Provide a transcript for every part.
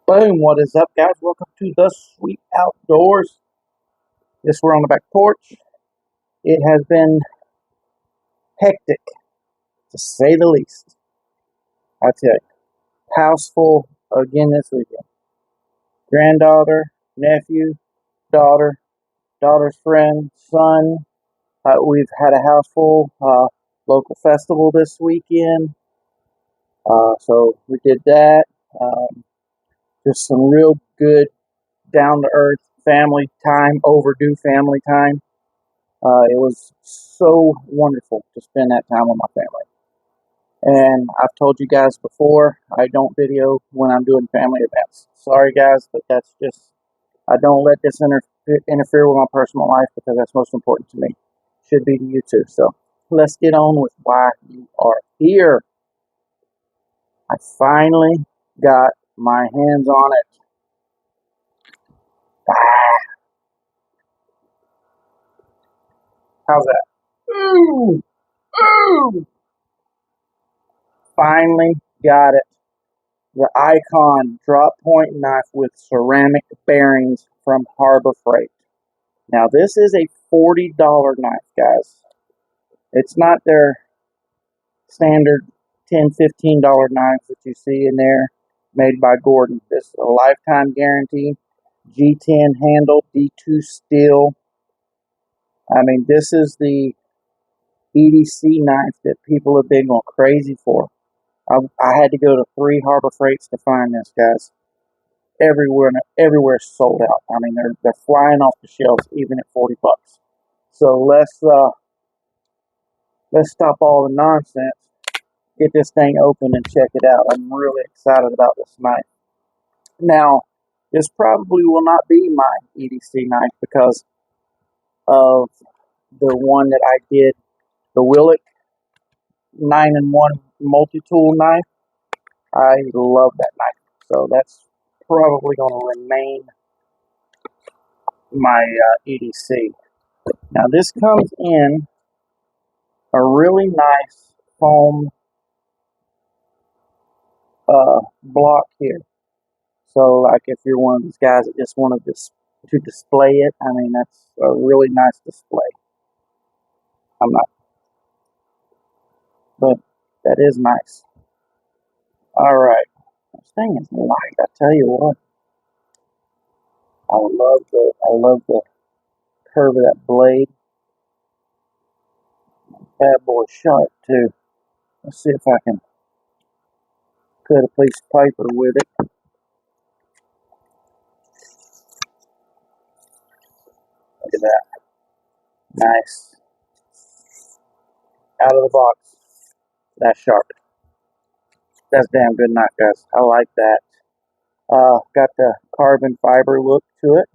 Boom, what is up, guys? Welcome to the Sweet Outdoors. Yes, we're on the back porch. It has been hectic, to say the least. I tell you, house full again this weekend. Granddaughter, nephew, daughter, daughter's friend, son. We've had a house full local festival this weekend. So we did that. Just some real good, down to earth family time, overdue family time. It was so wonderful to spend that time with my family. And I've told you guys before, I don't video when I'm doing family events. Sorry, guys, but that's just, I don't let this interfere with my personal life because that's most important to me. Should be to you too. So let's get on with why you are here. I finally got my hands on it. How's that? Ooh, ooh. Finally got it. The Icon drop point knife with ceramic bearings from Harbor Freight. Now this is a $40 knife, guys. It's not their standard $10, $15 knives that you see in there made by Gordon. This is a lifetime guarantee, G10 handle, D2 steel. I mean, this is the EDC knife that people have been going crazy for. I had to go to 3 Harbor Freights to find this, guys. Everywhere sold out. I mean, they're flying off the shelves even at $40. So let's stop all the nonsense. Get this thing open and check it out. I'm really excited about this knife. Now, this probably will not be my EDC knife because of the one that I did, the Willock 9-in-1 multi-tool knife. I love that knife. So that's probably going to remain my EDC. Now this comes in a really nice foam block here. So like if you're one of these guys that just wanted to display it, I mean that's a really nice display. I'm not, but that is nice. All right, this thing is light. I tell you what, I love the curve of that blade. Bad boy sharp too. Let's see if I can cut a piece of paper with it. Look at that. Nice. Out of the box. That's sharp. That's damn good knife, guys. I like that. Got the carbon fiber look to it.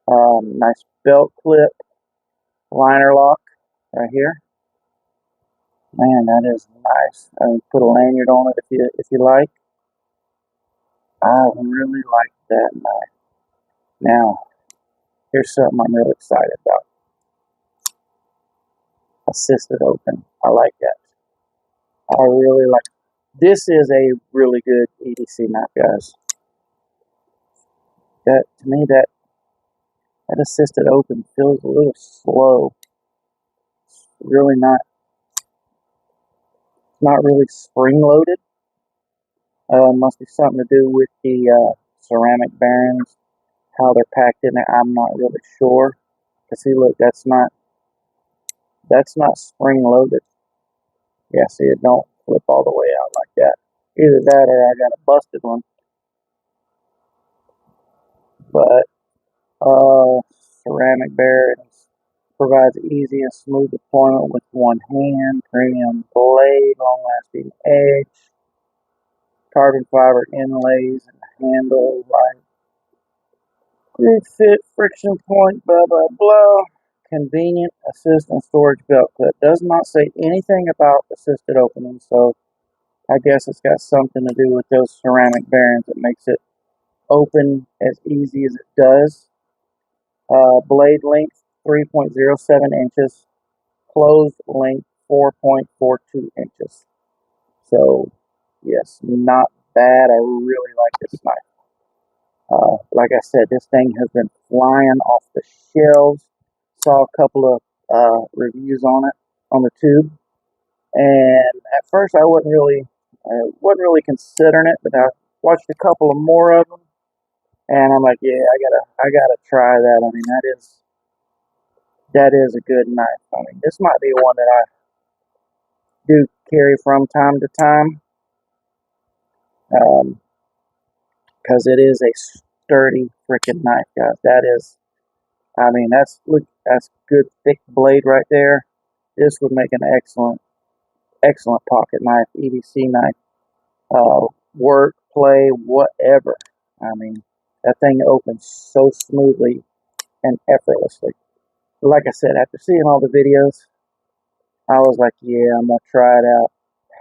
Nice belt clip. Liner lock right here. Man, that is nice. Put a lanyard on it if you like. I really like that knife. Now, here's something I'm really excited about. Assisted open. I like that. I really like it. This is a really good EDC knife, guys. To me, that assisted open feels a little slow. It's really not really spring loaded. Must be something to do with the ceramic bearings, how they're packed in there. I'm not really sure. Cause see, look, that's not spring loaded. Yeah, see, it don't flip all the way out like that. Either that or I got a busted one. But ceramic bearings provides easy and smooth deployment with one hand. Premium blade, long-lasting edge. Carbon fiber inlays and handle, right? Group fit, friction point, blah, blah, blah. Convenient assist and storage belt clip. Does not say anything about assisted opening, so I guess it's got something to do with those ceramic bearings that makes it open as easy as it does. Blade length 3.07 inches. Closed length 4.42 inches. So, yes, not bad. I really like this knife. Like I said, this thing has been flying off the shelves. Saw a couple of reviews on it on the tube, and at first I wasn't really considering it, but I watched a couple of more of them, and I'm like, yeah, I gotta try that. I mean, that is a good knife. I mean, this might be one that I do carry from time to time, because it is a sturdy freaking knife, guys. That is, I mean, that's good thick blade right there. This would make an excellent pocket knife, EDC knife, work, play, whatever. I mean, that thing opens so smoothly and effortlessly. Like I said, after seeing all the videos, I was like, yeah, I'm gonna try it out.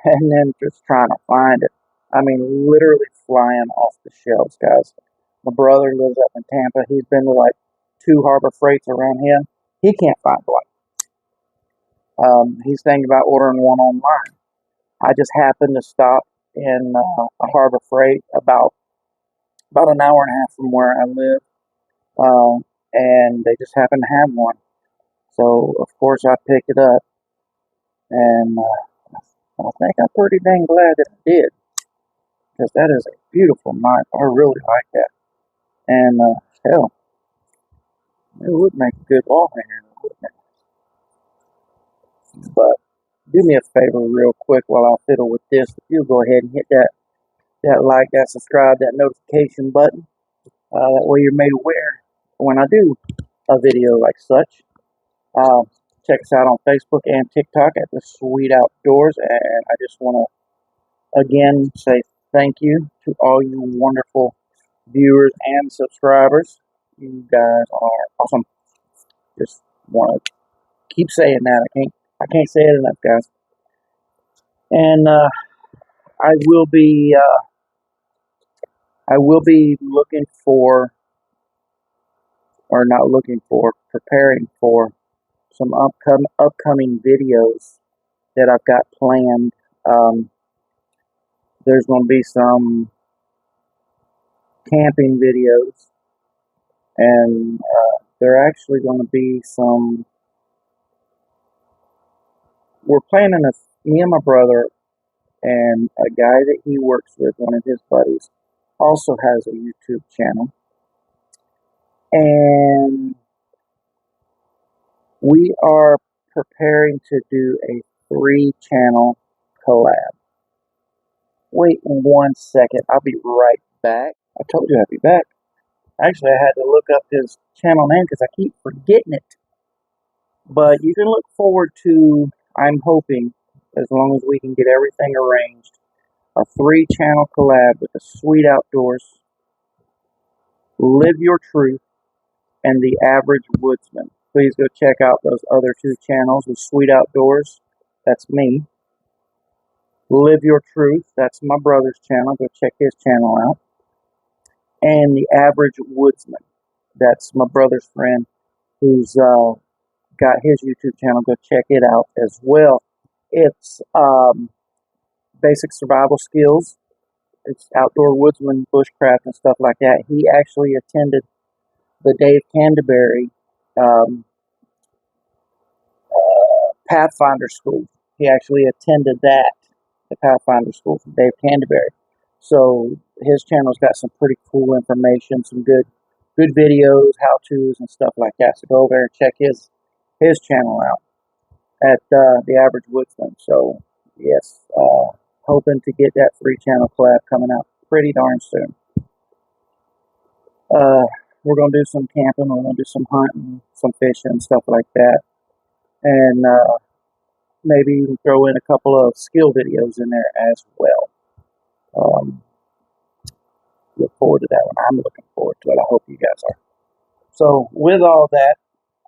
And then just trying to find it. I mean, literally flying off the shelves, guys. My brother lives up in Tampa. He's been to like 2 Harbor Freights around him. He can't find one. He's thinking about ordering one online. I just happened to stop in a Harbor Freight about an hour and a half from where I live, and they just happened to have one. So of course I picked it up, and I think I'm pretty dang glad that I did, because that is a beautiful knife. I really like that, and hell, it would make a good wall hanger, wouldn't it? But do me a favor real quick while I fiddle with this. If you'll go ahead and hit that like, that subscribe, that notification button. That way you're made aware when I do a video like such. Uh, Check us out on Facebook and TikTok at The Sweet Outdoors. And I just want to again say thank you to all you wonderful viewers and subscribers. You guys are awesome. Just want to keep saying that. I can't say it enough, guys. And I will be looking for, or not looking for, preparing for some upcoming videos that I've got planned. There's going to be some camping videos, and there are actually going to be some. We're planning me and my brother and a guy that he works with, one of his buddies, also has a YouTube channel, and we are preparing to do a 3-channel collab. Wait 1 second, I'll be right back. I told you I'd be back. Actually, I had to look up his channel name because I keep forgetting it. But you can look forward to, I'm hoping, as long as we can get everything arranged, a 3-channel collab with The Sweet Outdoors, Live Your Truth, and The Average Woodsman. Please go check out those other 2 channels. The Sweet Outdoors, that's me. Live Your Truth, that's my brother's channel. Go check his channel out. And The Average Woodsman, that's my brother's friend who's got his YouTube channel. Go check it out as well. It's basic survival skills. It's outdoor woodsman, bushcraft, and stuff like that. He actually attended the Dave Canterbury Pathfinder School. He actually attended that, the Pathfinder School from Dave Canterbury. So his channel's got some pretty cool information, some good videos, how-tos, and stuff like that. So go over there and check his channel out at The Average Woodsman. So yes, hoping to get that 3-channel collab coming out pretty darn soon. We're going to do some camping, we're going to do some hunting, some fishing, stuff like that. And maybe even throw in a couple of skill videos in there as well. Look forward to that one. I'm looking forward to it. I hope you guys are. So with all that,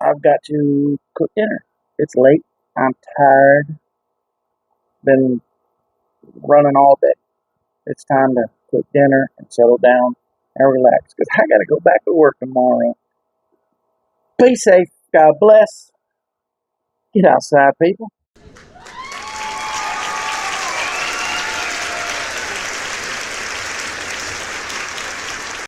I've got to cook dinner. It's late. I'm tired. Been running all day. It's time to cook dinner and settle down and relax, because I got to go back to work tomorrow. Be safe. God bless. Get outside, people.